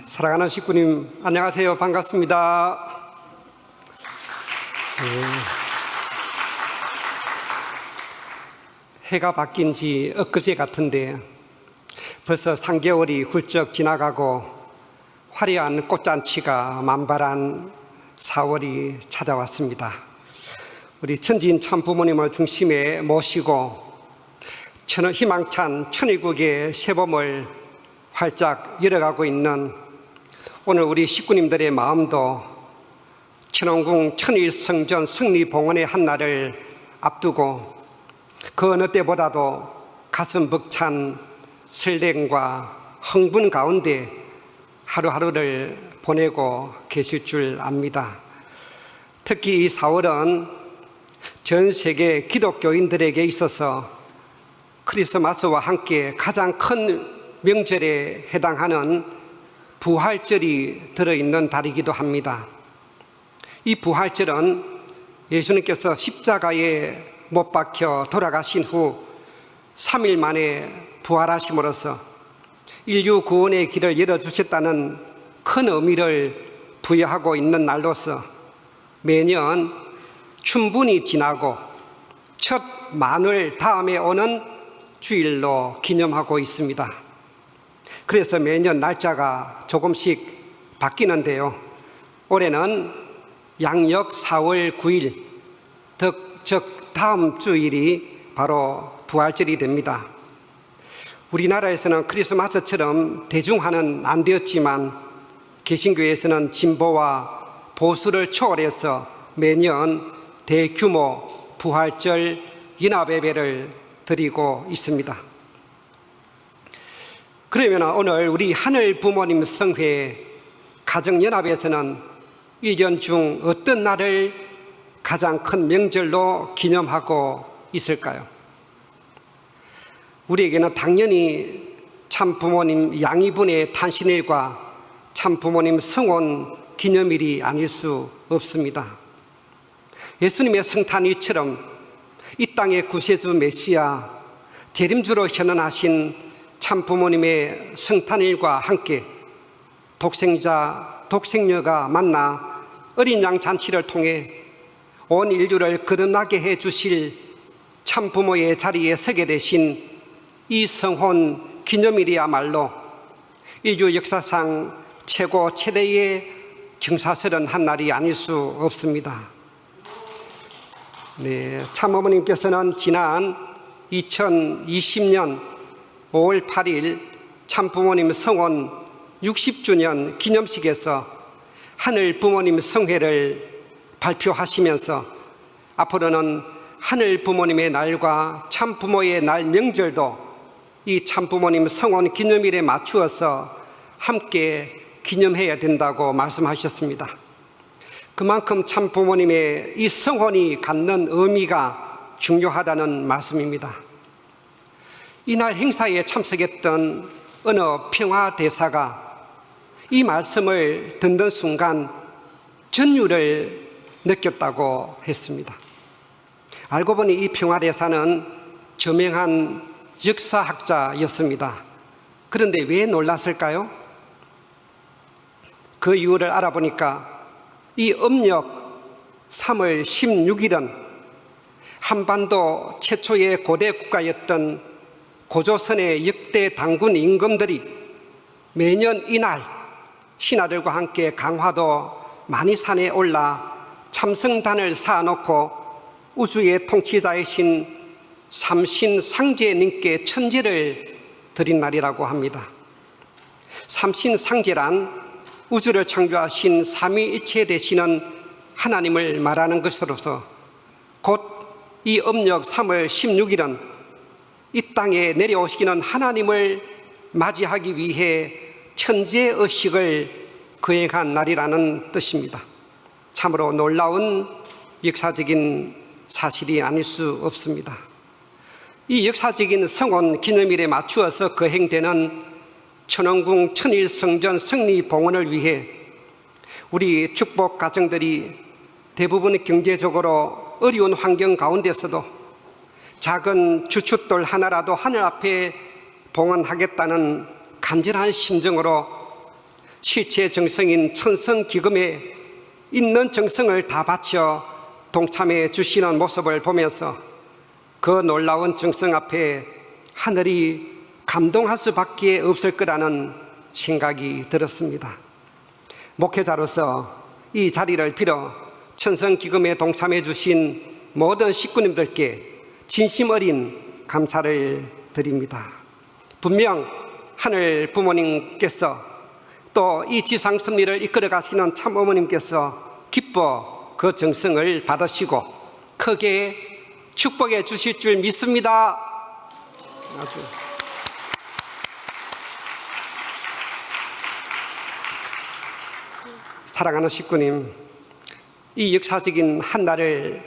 사랑하는 식구님, 안녕하세요. 반갑습니다. 해가 바뀐 지 엊그제 같은데 벌써 3개월이 훌쩍 지나가고 화려한 꽃잔치가 만발한 4월이 찾아왔습니다. 우리 천지인 참부모님을 중심에 모시고 희망찬 천일국의 새봄을 활짝 열어가고 있는 오늘 우리 식구님들의 마음도 천왕궁 천일성전 승리봉헌의 한날을 앞두고 그 어느 때보다도 가슴 벅찬 설렘과 흥분 가운데 하루하루를 보내고 계실 줄 압니다. 특히 이 4월은 전 세계 기독교인들에게 있어서 크리스마스와 함께 가장 큰 명절에 해당하는 부활절이 들어있는 달이기도 합니다. 이 부활절은 예수님께서 십자가에 못 박혀 돌아가신 후 3일 만에 부활하심으로써 인류 구원의 길을 열어주셨다는 큰 의미를 부여하고 있는 날로서 매년 춘분이 지나고 첫 만월 다음에 오는 주일로 기념하고 있습니다. 그래서 매년 날짜가 조금씩 바뀌는데요. 올해는 양력 4월 9일, 즉 다음 주일이 바로 부활절이 됩니다. 우리나라에서는 크리스마스처럼 대중화는 안 되었지만 개신교에서는 진보와 보수를 초월해서 매년 대규모 부활절 연합예배를 드리고 있습니다. 그러면 오늘 우리 하늘 부모님 성회 가정연합에서는 1년 중 어떤 날을 가장 큰 명절로 기념하고 있을까요? 우리에게는 당연히 참부모님 양이분의 탄신일과 참부모님 성혼 기념일이 아닐 수 없습니다. 예수님의 성탄일처럼 이 땅의 구세주 메시아 재림주로 현현하신 참부모님의 성탄일과 함께 독생자, 독생녀가 만나 어린 양 잔치를 통해 온 인류를 거듭나게 해주실 참부모의 자리에 서게 되신 이 성혼 기념일이야말로 인류 역사상 최대의 경사스러운 한 날이 아닐 수 없습니다. 참어머님께서는 지난 2020년 5월 8일 참부모님 성혼 60주년 기념식에서 하늘 부모님 성회를 발표하시면서 앞으로는 하늘 부모님의 날과 참부모의 날 명절도 이 참부모님 성혼 기념일에 맞추어서 함께 기념해야 된다고 말씀하셨습니다. 그만큼 참부모님의 이 성혼이 갖는 의미가 중요하다는 말씀입니다. 이날 행사에 참석했던 어느 평화대사가 이 말씀을 듣는 순간 전율을 느꼈다고 했습니다. 알고 보니 이 평화대사는 저명한 역사학자였습니다. 그런데 왜 놀랐을까요? 그 이유를 알아보니까 이 음력 3월 16일은 한반도 최초의 고대 국가였던 고조선의 역대 당군 임금들이 매년 이날 신하들과 함께 강화도 만이산에 올라 참성단을 쌓아놓고 우주의 통치자이신 삼신상제님께 천제를 드린 날이라고 합니다. 삼신상제란 우주를 창조하신 삼위일체 되시는 하나님을 말하는 것으로서 곧 이 음력 3월 16일은 이 땅에 내려오시는 하나님을 맞이하기 위해 천재의식을 거행한 날이라는 뜻입니다. 참으로 놀라운 역사적인 사실이 아닐 수 없습니다. 이 역사적인 성혼 기념일에 맞추어서 거행되는 천왕궁 천일성전 승리봉헌을 위해 우리 축복 가정들이 대부분 경제적으로 어려운 환경 가운데서도 작은 주춧돌 하나라도 하늘 앞에 봉헌하겠다는 간절한 심정으로 실제 정성인 천성기금에 있는 정성을 다 바쳐 동참해 주시는 모습을 보면서 그 놀라운 정성 앞에 하늘이 감동할 수밖에 없을 거라는 생각이 들었습니다. 목회자로서 이 자리를 빌어 천성기금에 동참해 주신 모든 식구님들께 진심 어린 감사를 드립니다. 분명 하늘 부모님께서 또 이 지상 섭리를 이끌어 가시는 참 어머님께서 기뻐 그 정성을 받으시고 크게 축복해 주실 줄 믿습니다. 아주 사랑하는 식구님, 이 역사적인 한 날을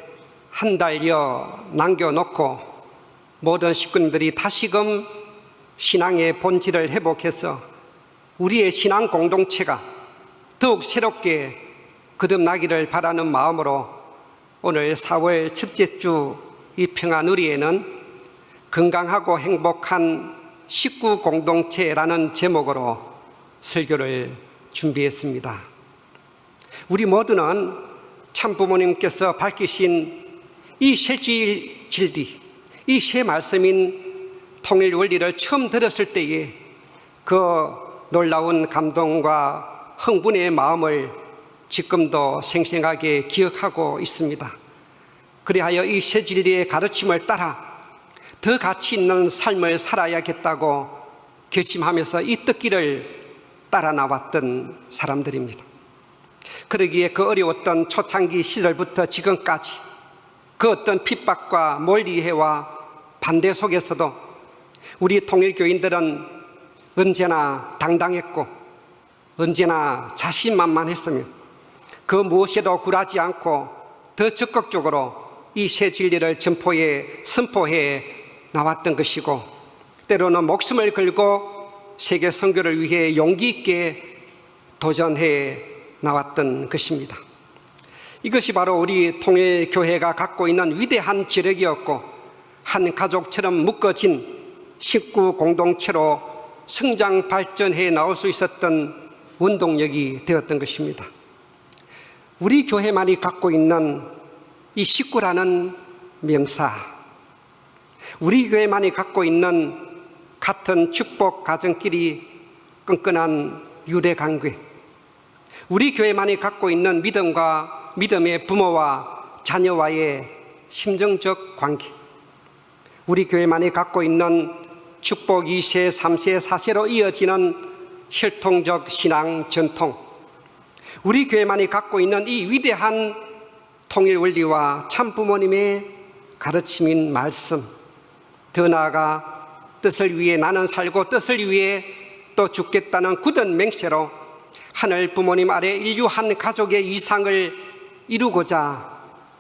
한 달여 남겨놓고 모든 식구님들이 다시금 신앙의 본질을 회복해서 우리의 신앙 공동체가 더욱 새롭게 거듭나기를 바라는 마음으로 오늘 4월 첫째 주 이 평화누리에는 건강하고 행복한 식구 공동체라는 제목으로 설교를 준비했습니다. 우리 모두는 참 부모님께서 밝히신 이 새 진리, 이 새 말씀인 통일 원리를 처음 들었을 때에 그 놀라운 감동과 흥분의 마음을 지금도 생생하게 기억하고 있습니다. 그리하여 이 새 진리의 가르침을 따라 더 가치 있는 삶을 살아야겠다고 결심하면서 이 뜻길을 따라 나왔던 사람들입니다. 그러기에 그 어려웠던 초창기 시절부터 지금까지 그 어떤 핍박과 멀리해와 반대 속에서도 우리 통일교인들은 언제나 당당했고 언제나 자신만만했으며 그 무엇에도 굴하지 않고 더 적극적으로 이 새 진리를 선포해 나왔던 것이고 때로는 목숨을 걸고 세계 선교를 위해 용기 있게 도전해 나왔던 것입니다. 이것이 바로 우리 통일교회가 갖고 있는 위대한 지력이었고 한 가족처럼 묶어진 식구 공동체로 성장 발전해 나올 수 있었던 원동력이 되었던 것입니다. 우리 교회만이 갖고 있는 이 식구라는 명사, 우리 교회만이 갖고 있는 같은 축복 가정끼리 끈끈한 유대관계, 우리 교회만이 갖고 있는 믿음과 믿음의 부모와 자녀와의 심정적 관계, 우리 교회만이 갖고 있는 축복 2세, 3세, 4세로 이어지는 혈통적 신앙 전통, 우리 교회만이 갖고 있는 이 위대한 통일 원리와 참 부모님의 가르침인 말씀, 더 나아가 뜻을 위해 나는 살고 뜻을 위해 또 죽겠다는 굳은 맹세로 하늘 부모님 아래 인류 한 가족의 이상을 이루고자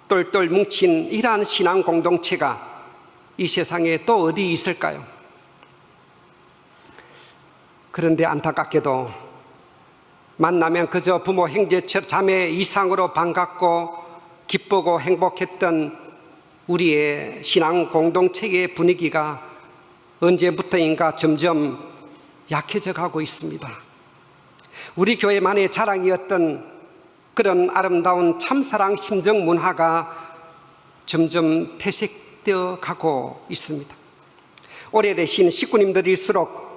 똘똘 뭉친 이러한 신앙 공동체가 이 세상에 또 어디 있을까요? 그런데 안타깝게도 만나면 그저 부모 형제 자매 이상으로 반갑고 기쁘고 행복했던 우리의 신앙 공동체의 분위기가 언제부터인가 점점 약해져 가고 있습니다. 우리 교회만의 자랑이었던 그런 아름다운 참사랑 심정 문화가 점점 퇴색되어 가고 있습니다. 오래되신 식구님들일수록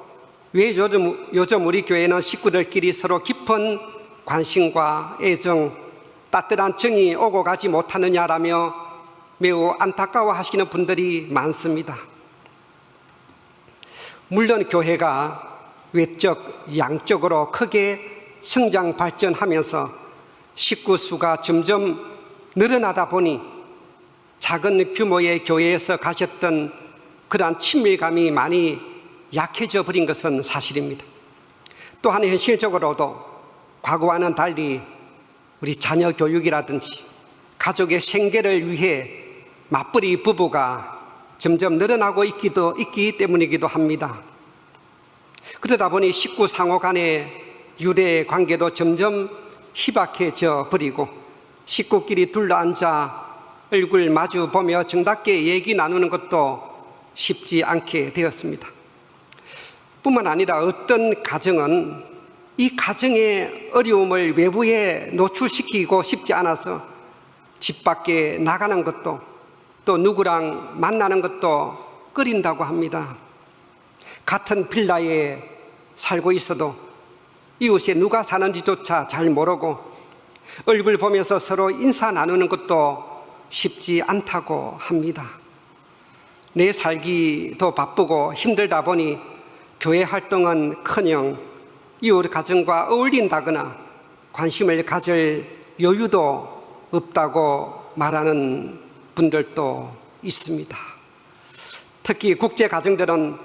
왜 요즘 우리 교회는 식구들끼리 서로 깊은 관심과 애정, 따뜻한 정이 오고 가지 못하느냐라며 매우 안타까워하시는 분들이 많습니다. 물론 교회가 외적, 양적으로 크게 성장 발전하면서 식구 수가 점점 늘어나다 보니 작은 규모의 교회에서 가졌던 그러한 친밀감이 많이 약해져 버린 것은 사실입니다. 또한 현실적으로도 과거와는 달리 우리 자녀 교육이라든지 가족의 생계를 위해 맞벌이 부부가 점점 늘어나고 있기 때문이기도 합니다. 그러다 보니 식구 상호 간의 유대 관계도 점점 희박해져 버리고 식구끼리 둘러앉아 얼굴 마주 보며 정답게 얘기 나누는 것도 쉽지 않게 되었습니다. 뿐만 아니라 어떤 가정은 이 가정의 어려움을 외부에 노출시키고 싶지 않아서 집 밖에 나가는 것도 또 누구랑 만나는 것도 꺼린다고 합니다. 같은 빌라에 살고 있어도 이웃에 누가 사는지조차 잘 모르고 얼굴 보면서 서로 인사 나누는 것도 쉽지 않다고 합니다. 내 살기도 바쁘고 힘들다 보니 교회 활동은커녕 이웃 가정과 어울린다거나 관심을 가질 여유도 없다고 말하는 분들도 있습니다. 특히 국제 가정들은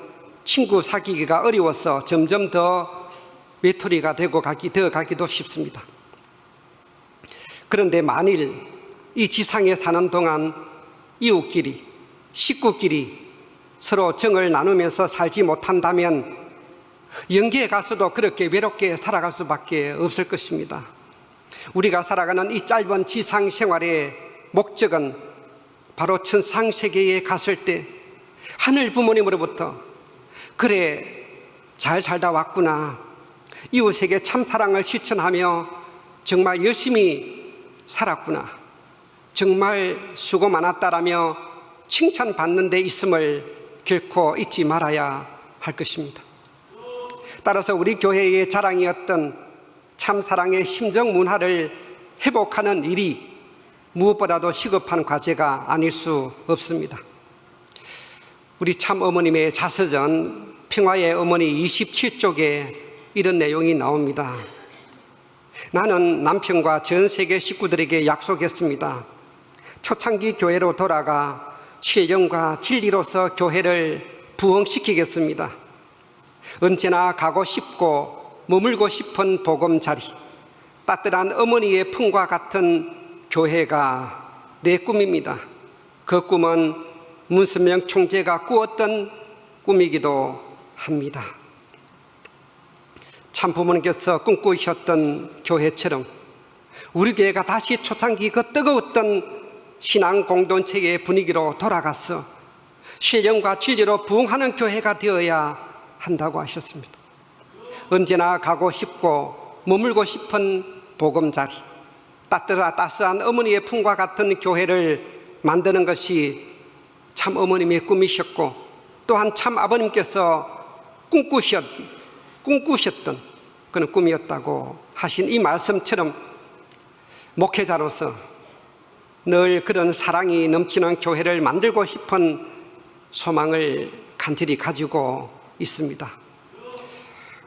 친구 사귀기가 어려워서 점점 더 외톨이가 되어 가기도 쉽습니다. 그런데 만일 이 지상에 사는 동안 이웃끼리, 식구끼리 서로 정을 나누면서 살지 못한다면 영계에 가서도 그렇게 외롭게 살아갈 수밖에 없을 것입니다. 우리가 살아가는 이 짧은 지상 생활의 목적은 바로 천상세계에 갔을 때 하늘 부모님으로부터 그래 잘 살다 왔구나, 이웃에게 참 사랑을 실천하며 정말 열심히 살았구나, 정말 수고 많았다라며 칭찬받는 데 있음을 결코 잊지 말아야 할 것입니다. 따라서 우리 교회의 자랑이었던 참사랑의 심정 문화를 회복하는 일이 무엇보다도 시급한 과제가 아닐 수 없습니다. 우리 참 어머님의 자서전 평화의 어머니 27쪽에 이런 내용이 나옵니다. 나는 남편과 전 세계 식구들에게 약속했습니다. 초창기 교회로 돌아가 신령과 진리로서 교회를 부흥시키겠습니다. 언제나 가고 싶고 머물고 싶은 복음자리, 따뜻한 어머니의 품과 같은 교회가 내 꿈입니다. 그 꿈은 문선명 총재가 꾸었던 꿈이기도 합니다. 참 부모님께서 꿈꾸셨던 교회처럼 우리 교회가 다시 초창기 그 뜨거웠던 신앙 공동체의 분위기로 돌아가서 신령과 진리로 부흥하는 교회가 되어야 한다고 하셨습니다. 언제나 가고 싶고 머물고 싶은 보금자리, 따스한 어머니의 품과 같은 교회를 만드는 것이 참 어머님의 꿈이셨고 또한 참 아버님께서 꿈꾸셨던 그런 꿈이었다고 하신 이 말씀처럼 목회자로서 늘 그런 사랑이 넘치는 교회를 만들고 싶은 소망을 간절히 가지고 있습니다.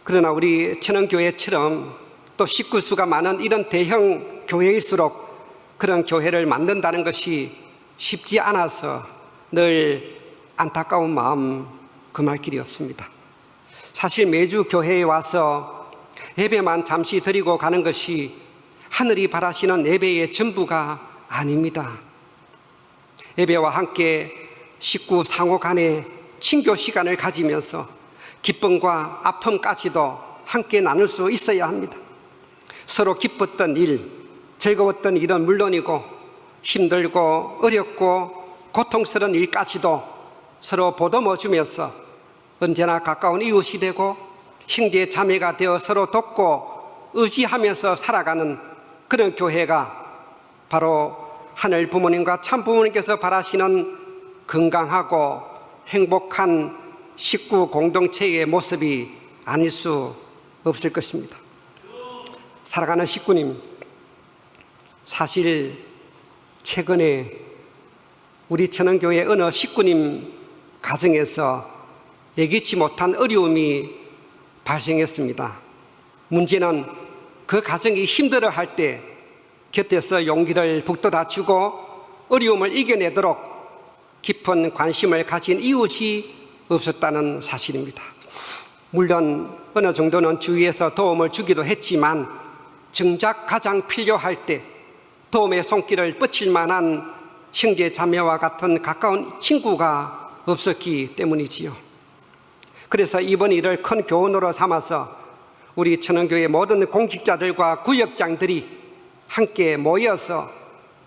그러나 우리 천원교회처럼 또 식구 수가 많은 이런 대형 교회일수록 그런 교회를 만든다는 것이 쉽지 않아서 늘 안타까운 마음 금할 길이 없습니다. 사실 매주 교회에 와서 예배만 잠시 드리고 가는 것이 하늘이 바라시는 예배의 전부가 아닙니다. 예배와 함께 식구 상호 간의 친교 시간을 가지면서 기쁨과 아픔까지도 함께 나눌 수 있어야 합니다. 서로 기뻤던 일, 즐거웠던 일은 물론이고 힘들고 어렵고 고통스러운 일까지도 서로 보듬어 주면서 언제나 가까운 이웃이 되고 형제 자매가 되어 서로 돕고 의지하면서 살아가는 그런 교회가 바로 하늘 부모님과 참 부모님께서 바라시는 건강하고 행복한 식구 공동체의 모습이 아닐 수 없을 것입니다. 사랑하는 식구님, 사실 최근에 우리 천원교회 어느 식구님 가정에서 예기치 못한 어려움이 발생했습니다. 문제는 그 가정이 힘들어할 때 곁에서 용기를 북돋아주고 어려움을 이겨내도록 깊은 관심을 가진 이웃이 없었다는 사실입니다. 물론 어느 정도는 주위에서 도움을 주기도 했지만 정작 가장 필요할 때 도움의 손길을 뻗칠 만한 형제 자매와 같은 가까운 친구가 없었기 때문이지요. 그래서 이번 일을 큰 교훈으로 삼아서 우리 천원교회 모든 공직자들과 구역장들이 함께 모여서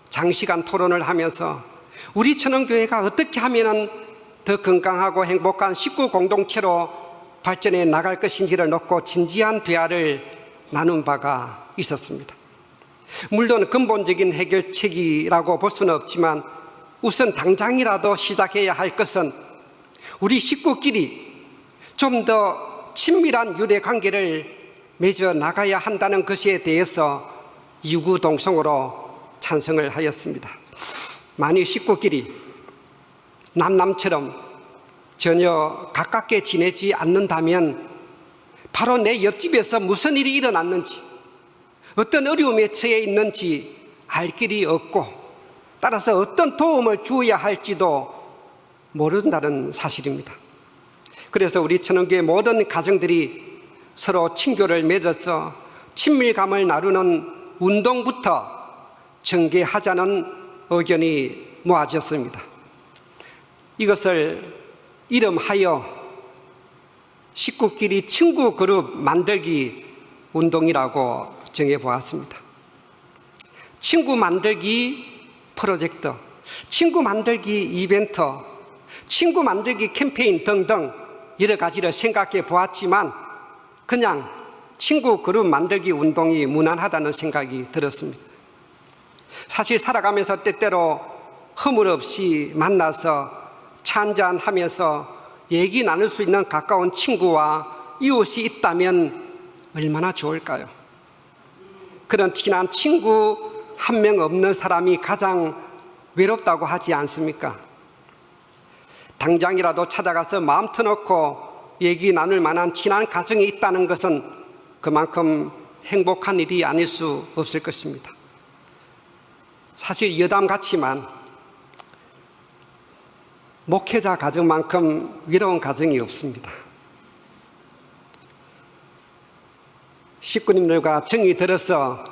장시간 토론을 하면서 우리 천원교회가 어떻게 하면 더 건강하고 행복한 식구 공동체로 발전해 나갈 것인지를 놓고 진지한 대화를 나눈 바가 있었습니다. 물론 근본적인 해결책이라고 볼 수는 없지만 우선 당장이라도 시작해야 할 것은 우리 식구끼리 좀 더 친밀한 유대 관계를 맺어 나가야 한다는 것에 대해서 유구동성으로 찬성을 하였습니다. 만일 식구끼리 남남처럼 전혀 가깝게 지내지 않는다면 바로 내 옆집에서 무슨 일이 일어났는지, 어떤 어려움에 처해 있는지 알 길이 없고, 따라서 어떤 도움을 주어야 할지도 모른다는 사실입니다. 그래서 우리 천원교회 모든 가정들이 서로 친교를 맺어서 친밀감을 나누는 운동부터 전개하자는 의견이 모아졌습니다. 이것을 이름하여 식구끼리 친구 그룹 만들기 운동이라고 정해보았습니다. 친구 만들기 프로젝트, 친구 만들기 이벤트, 친구 만들기 캠페인 등등 여러 가지를 생각해 보았지만 그냥 친구 그룹 만들기 운동이 무난하다는 생각이 들었습니다. 사실 살아가면서 때때로 허물없이 만나서 차 한잔하면서 얘기 나눌 수 있는 가까운 친구와 이웃이 있다면 얼마나 좋을까요? 그런 친한 친구 한 명 없는 사람이 가장 외롭다고 하지 않습니까? 당장이라도 찾아가서 마음 터놓고 얘기 나눌 만한 친한 가정이 있다는 것은 그만큼 행복한 일이 아닐 수 없을 것입니다. 사실 여담 같지만 목회자 가정만큼 위로운 가정이 없습니다. 식구님들과 정이 들어서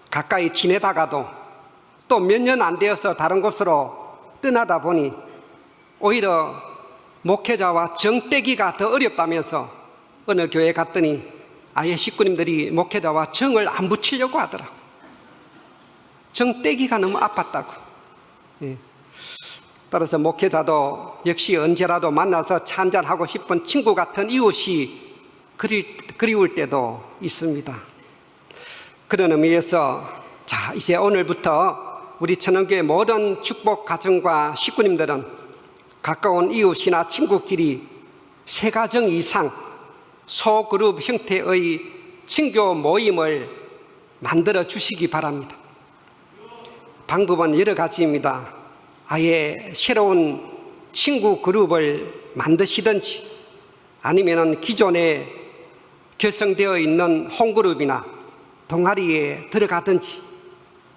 가까이 지내다가도 또 몇 년 안 되어서 다른 곳으로 떠나다 보니 오히려 목회자와 정 떼기가 더 어렵다면서 어느 교회 갔더니 아예 식구님들이 목회자와 정을 안 붙이려고 하더라고요. 정 떼기가 너무 아팠다고. 예. 따라서 목회자도 역시 언제라도 만나서 차 한잔하고 싶은 친구 같은 이웃이 그리울 때도 있습니다. 그런 의미에서 자, 이제 오늘부터 우리 천원교회 모든 축복 가정과 식구님들은 가까운 이웃이나 친구끼리 3가정 이상 소그룹 형태의 친교 모임을 만들어 주시기 바랍니다. 방법은 여러 가지입니다. 아예 새로운 친구 그룹을 만드시든지 아니면 기존에 결성되어 있는 홈그룹이나 동아리에 들어가든지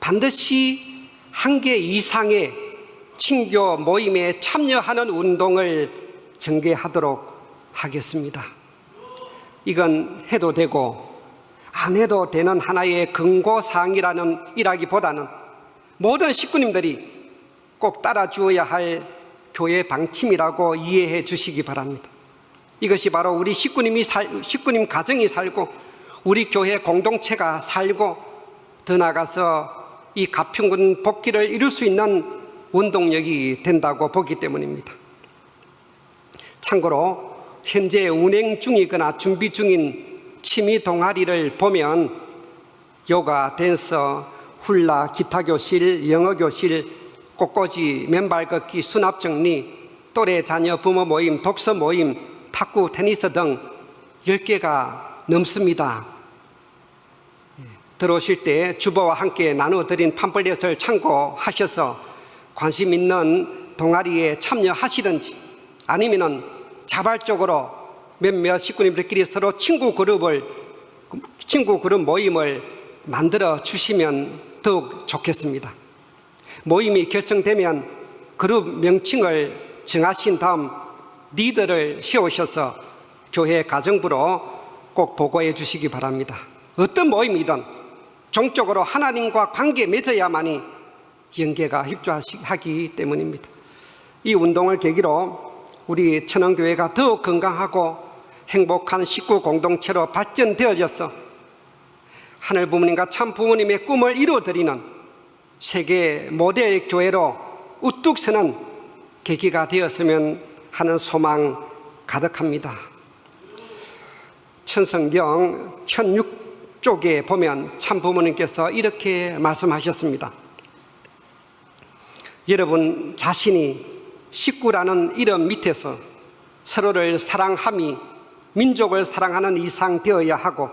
반드시 1개 이상의 친교 모임에 참여하는 운동을 전개하도록 하겠습니다. 이건 해도 되고 안 해도 되는 하나의 권고사항이라는 이라기보다는 모든 식구님들이 꼭 따라 주어야 할 교회 방침이라고 이해해 주시기 바랍니다. 이것이 바로 우리 식구님 가정이 살고 우리 교회 공동체가 살고 더 나아가서 이 가평군 복귀를 이룰 수 있는 원동력이 된다고 보기 때문입니다. 참고로 현재 운행 중이거나 준비 중인 취미 동아리를 보면 요가, 댄서, 훌라, 기타 교실, 영어 교실, 꽃꽂이, 맨발 걷기, 수납 정리, 또래 자녀 부모 모임, 독서 모임, 탁구, 테니스 등 10개가 넘습니다. 들어오실 때 주보와 함께 나눠드린 팜플렛을 참고하셔서 관심 있는 동아리에 참여하시든지 아니면 자발적으로 몇몇 식구님들끼리 서로 친구 그룹 모임을 만들어 주시면 더욱 좋겠습니다. 모임이 결성되면 그룹 명칭을 정하신 다음 리더를 세우셔서 교회 가정부로 꼭 보고해 주시기 바랍니다. 어떤 모임이든 종적으로 하나님과 관계 맺어야만이 영계가 협조하기 때문입니다. 이 운동을 계기로 우리 천원교회가 더욱 건강하고 행복한 식구 공동체로 발전되어져서 하늘 부모님과 참 부모님의 꿈을 이루어드리는 세계 모델 교회로 우뚝 서는 계기가 되었으면 하는 소망 가득합니다. 천성경 쪽에 보면 참부모님께서 이렇게 말씀하셨습니다. 여러분 자신이 식구라는 이름 밑에서 서로를 사랑함이 민족을 사랑하는 이상 되어야 하고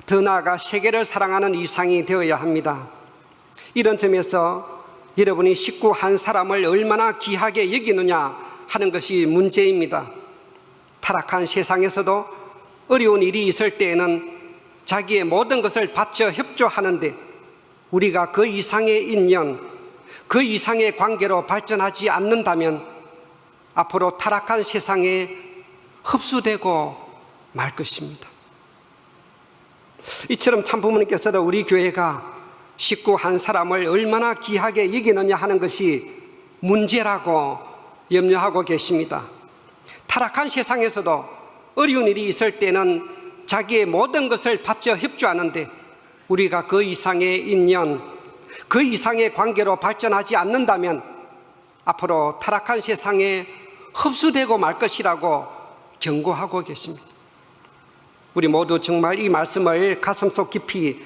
더 나아가 세계를 사랑하는 이상이 되어야 합니다. 이런 점에서 여러분이 식구 한 사람을 얼마나 귀하게 여기느냐 하는 것이 문제입니다. 타락한 세상에서도 어려운 일이 있을 때에는 자기의 모든 것을 바쳐 협조하는데 우리가 그 이상의 인연, 그 이상의 관계로 발전하지 않는다면 앞으로 타락한 세상에 흡수되고 말 것입니다. 이처럼 참부모님께서도 우리 교회가 식구 한 사람을 얼마나 귀하게 여기느냐 하는 것이 문제라고 염려하고 계십니다. 타락한 세상에서도 어려운 일이 있을 때는 자기의 모든 것을 바쳐 협조하는데 우리가 그 이상의 인연, 그 이상의 관계로 발전하지 않는다면 앞으로 타락한 세상에 흡수되고 말 것이라고 경고하고 계십니다. 우리 모두 정말 이 말씀을 가슴속 깊이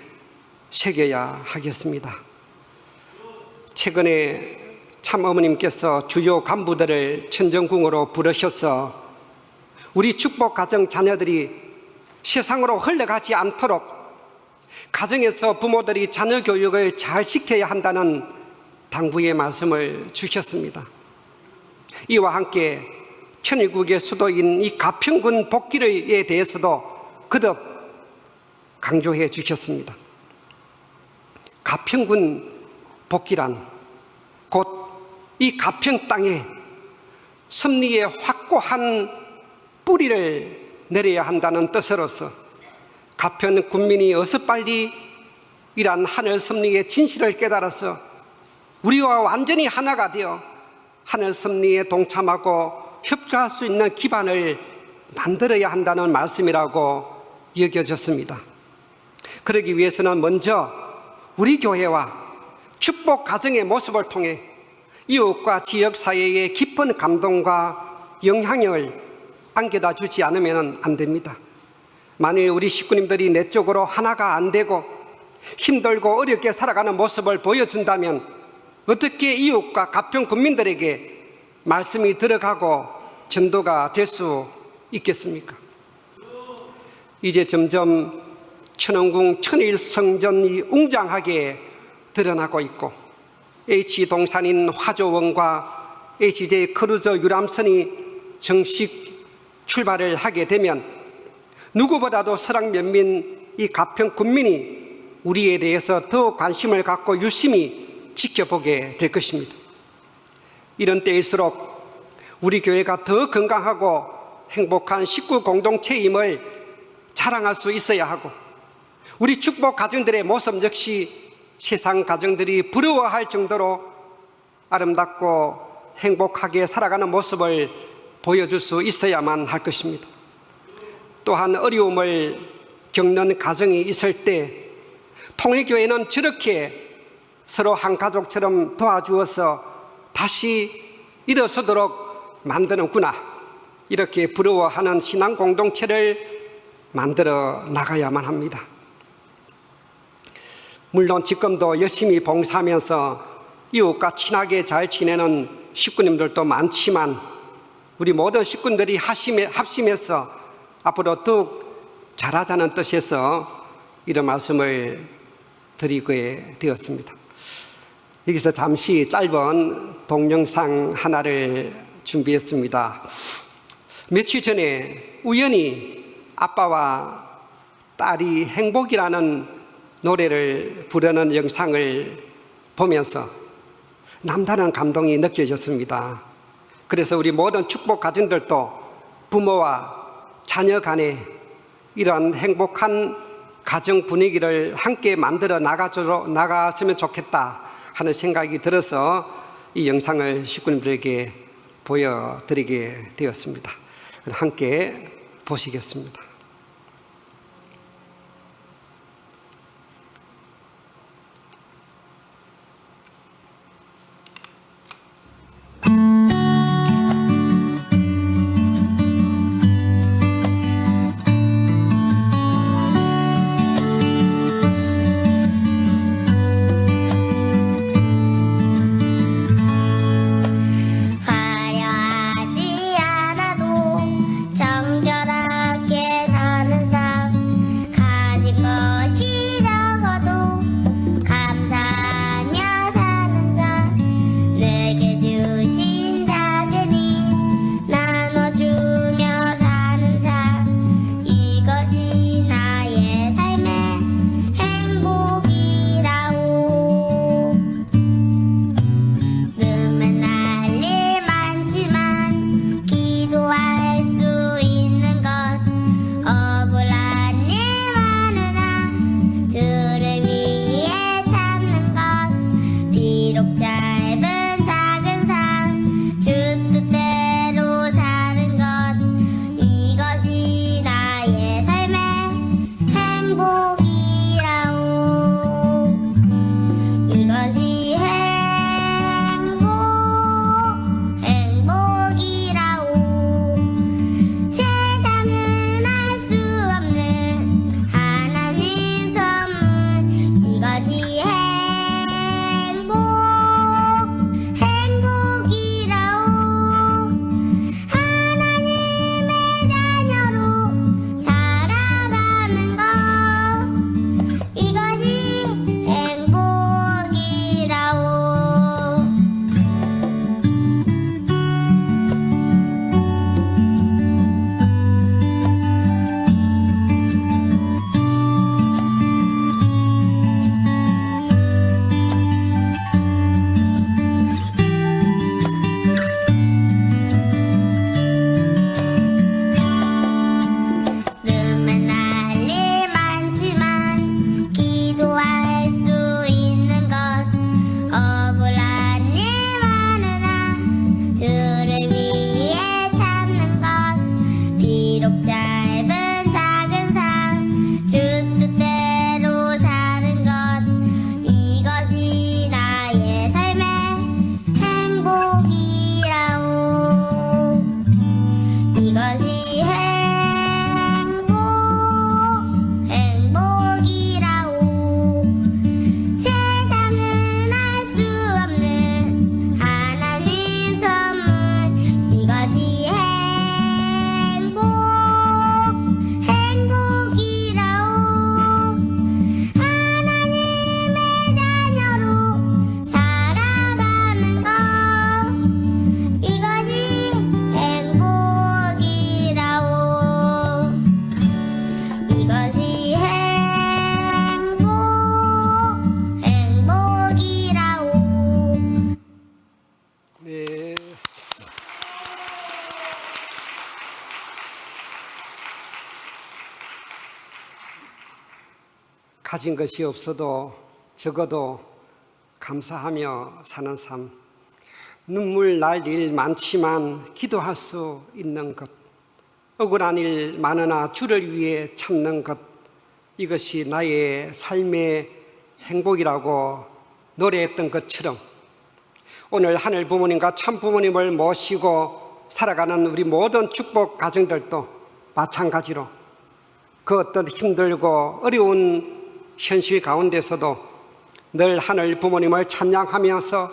새겨야 하겠습니다. 최근에 참어머님께서 주요 간부들을 천정궁으로 부르셔서 우리 축복 가정 자녀들이 세상으로 흘러가지 않도록 가정에서 부모들이 자녀 교육을 잘 시켜야 한다는 당부의 말씀을 주셨습니다. 이와 함께 천일국의 수도인 이 가평군 복귀에 대해서도 거듭 강조해 주셨습니다. 가평군 복귀란 곧 이 가평 땅에 섭리의 확고한 뿌리를 내려야 한다는 뜻으로서 가평 군민이 어서 빨리 이란 하늘 섭리의 진실을 깨달아서 우리와 완전히 하나가 되어 하늘 섭리에 동참하고 협조할 수 있는 기반을 만들어야 한다는 말씀이라고 여겨졌습니다. 그러기 위해서는 먼저 우리 교회와 축복 가정의 모습을 통해 이웃과 지역사회에 깊은 감동과 영향을 안겨다 주지 않으면 안 됩니다. 만일 우리 식구님들이 내적으로 하나가 안 되고 힘들고 어렵게 살아가는 모습을 보여준다면 어떻게 이웃과 가평 국민들에게 말씀이 들어가고 전도가 될 수 있겠습니까? 이제 점점 천원궁 천일성전이 웅장하게 드러나고 있고 H동산인 화조원과 HJ 크루저 유람선이 정식 출발을 하게 되면 누구보다도 서랑면민 이 가평 군민이 우리에 대해서 더 관심을 갖고 유심히 지켜보게 될 것입니다. 이런 때일수록 우리 교회가 더 건강하고 행복한 식구 공동체임을 자랑할 수 있어야 하고 우리 축복 가정들의 모습 역시 세상 가정들이 부러워할 정도로 아름답고 행복하게 살아가는 모습을 보여줄 수 있어야만 할 것입니다. 또한 어려움을 겪는 가정이 있을 때 통일교회는 저렇게 서로 한 가족처럼 도와주어서 다시 일어서도록 만드는구나, 이렇게 부러워하는 신앙 공동체를 만들어 나가야만 합니다. 물론 지금도 열심히 봉사하면서 이웃과 친하게 잘 지내는 식구님들도 많지만 우리 모든 식구들이 합심해서 앞으로 더욱 잘하자는 뜻에서 이런 말씀을 드리게 되었습니다. 여기서 잠시 짧은 동영상 하나를 준비했습니다. 며칠 전에 우연히 아빠와 딸이 행복이라는 노래를 부르는 영상을 보면서 남다른 감동이 느껴졌습니다. 그래서 우리 모든 축복 가정들도 부모와 자녀 간에 이러한 행복한 가정 분위기를 함께 만들어 나갔으면 좋겠다 하는 생각이 들어서 이 영상을 식구님들에게 보여드리게 되었습니다. 함께 보시겠습니다. 가진 것이 없어도 적어도 감사하며 사는 삶, 눈물 날 일 많지만 기도할 수 있는 것, 억울한 일 많으나 주를 위해 참는 것, 이것이 나의 삶의 행복이라고 노래했던 것처럼 오늘 하늘 부모님과 참 부모님을 모시고 살아가는 우리 모든 축복 가정들도 마찬가지로 그 어떤 힘들고 어려운 현실 가운데서도 늘 하늘 부모님을 찬양하면서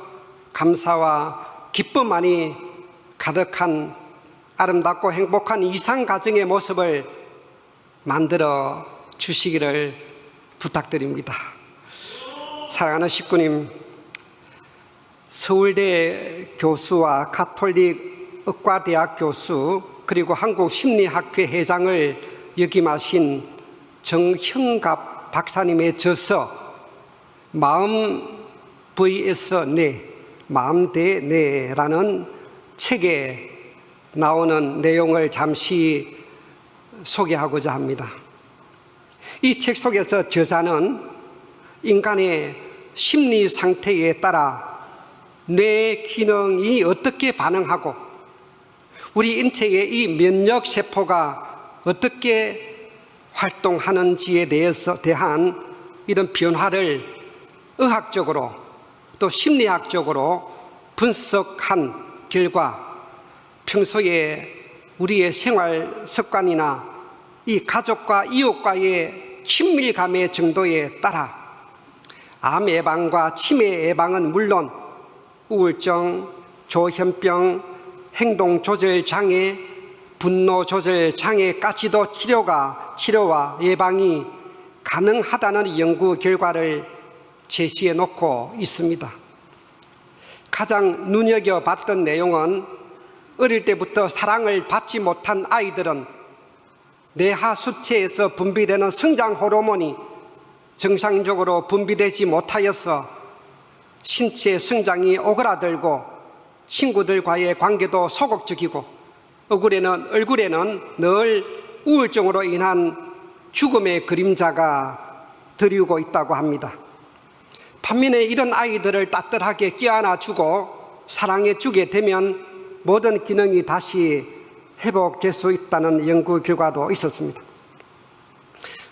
감사와 기쁨만이 가득한 아름답고 행복한 이상 가정의 모습을 만들어 주시기를 부탁드립니다. 사랑하는 식구님, 서울대 교수와 가톨릭 의과대학 교수 그리고 한국심리학회 회장을 역임하신 정형갑 박사님의 저서 마음 vs 내, 마음 대 내라는 책에 나오는 내용을 잠시 소개하고자 합니다. 이 책 속에서 저자는 인간의 심리 상태에 따라 뇌 기능이 어떻게 반응하고 우리 인체의 이 면역 세포가 어떻게 활동하는지에 대한 이런 변화를 의학적으로 또 심리학적으로 분석한 결과 평소에 우리의 생활 습관이나 이 가족과 이웃과의 친밀감의 정도에 따라 암 예방과 치매 예방은 물론 우울증, 조현병, 행동조절장애, 분노조절장애까지도 치료와 예방이 가능하다는 연구 결과를 제시해 놓고 있습니다. 가장 눈여겨봤던 내용은 어릴 때부터 사랑을 받지 못한 아이들은 뇌하 수체에서 분비되는 성장 호르몬이 정상적으로 분비되지 못하여서 신체 성장이 오그라들고 친구들과의 관계도 소극적이고 얼굴에는 늘 우울증으로 인한 죽음의 그림자가 드리우고 있다고 합니다. 반면에 이런 아이들을 따뜻하게 껴안아주고 사랑해주게 되면 모든 기능이 다시 회복될 수 있다는 연구 결과도 있었습니다.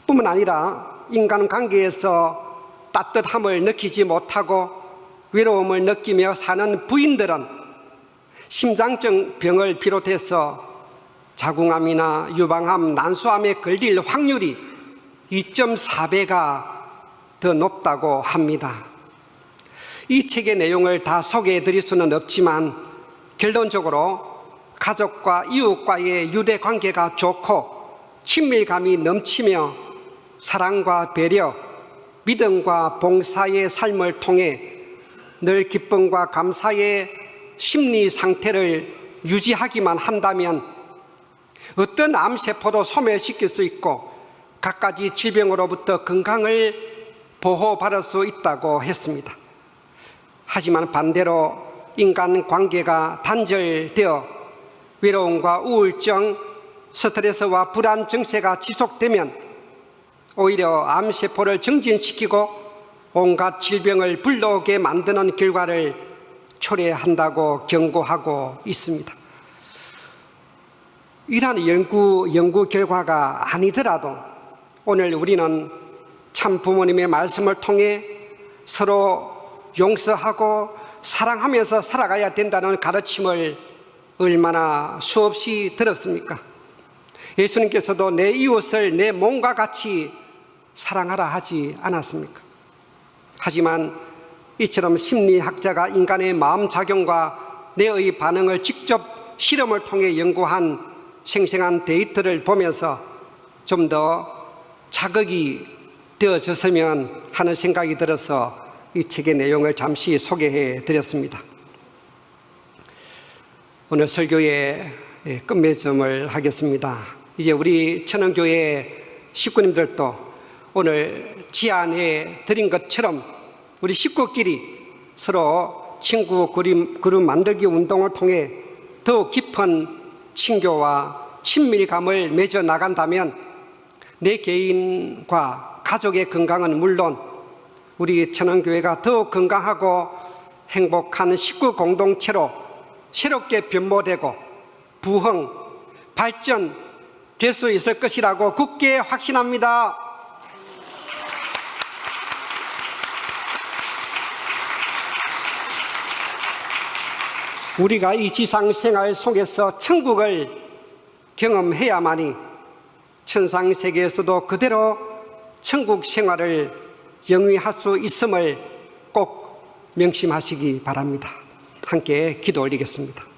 뿐만 아니라 인간관계에서 따뜻함을 느끼지 못하고 외로움을 느끼며 사는 부인들은 심장증 병을 비롯해서 자궁암이나 유방암, 난소암에 걸릴 확률이 2.4배가 더 높다고 합니다. 이 책의 내용을 다 소개해 드릴 수는 없지만 결론적으로 가족과 이웃과의 유대관계가 좋고 친밀감이 넘치며 사랑과 배려, 믿음과 봉사의 삶을 통해 늘 기쁨과 감사의 심리 상태를 유지하기만 한다면 어떤 암세포도 소멸시킬 수 있고 갖가지 질병으로부터 건강을 보호받을 수 있다고 했습니다. 하지만 반대로 인간관계가 단절되어 외로움과 우울증, 스트레스와 불안 증세가 지속되면 오히려 암세포를 증진시키고 온갖 질병을 불러오게 만드는 결과를 초래한다고 경고하고 있습니다. 이러한 연구 결과가 아니더라도 오늘 우리는 참 부모님의 말씀을 통해 서로 용서하고 사랑하면서 살아가야 된다는 가르침을 얼마나 수없이 들었습니까? 예수님께서도 내 이웃을 내 몸과 같이 사랑하라 하지 않았습니까? 하지만 이처럼 심리학자가 인간의 마음작용과 뇌의 반응을 직접 실험을 통해 연구한 생생한 데이터를 보면서 좀 더 자극이 되어졌으면 하는 생각이 들어서 이 책의 내용을 잠시 소개해 드렸습니다. 오늘 설교의 끝맺음을 하겠습니다. 이제 우리 천안교회 식구님들도 오늘 제안해 드린 것처럼 우리 식구끼리 서로 친구 그룹 만들기 운동을 통해 더 깊은 친교와 친밀감을 맺어 나간다면 내 개인과 가족의 건강은 물론 우리 천안교회가 더욱 건강하고 행복한 식구 공동체로 새롭게 변모되고 부흥, 발전될 수 있을 것이라고 굳게 확신합니다. 우리가 이 지상 생활 속에서 천국을 경험해야만이 천상세계에서도 그대로 천국 생활을 영위할 수 있음을 꼭 명심하시기 바랍니다. 함께 기도 올리겠습니다.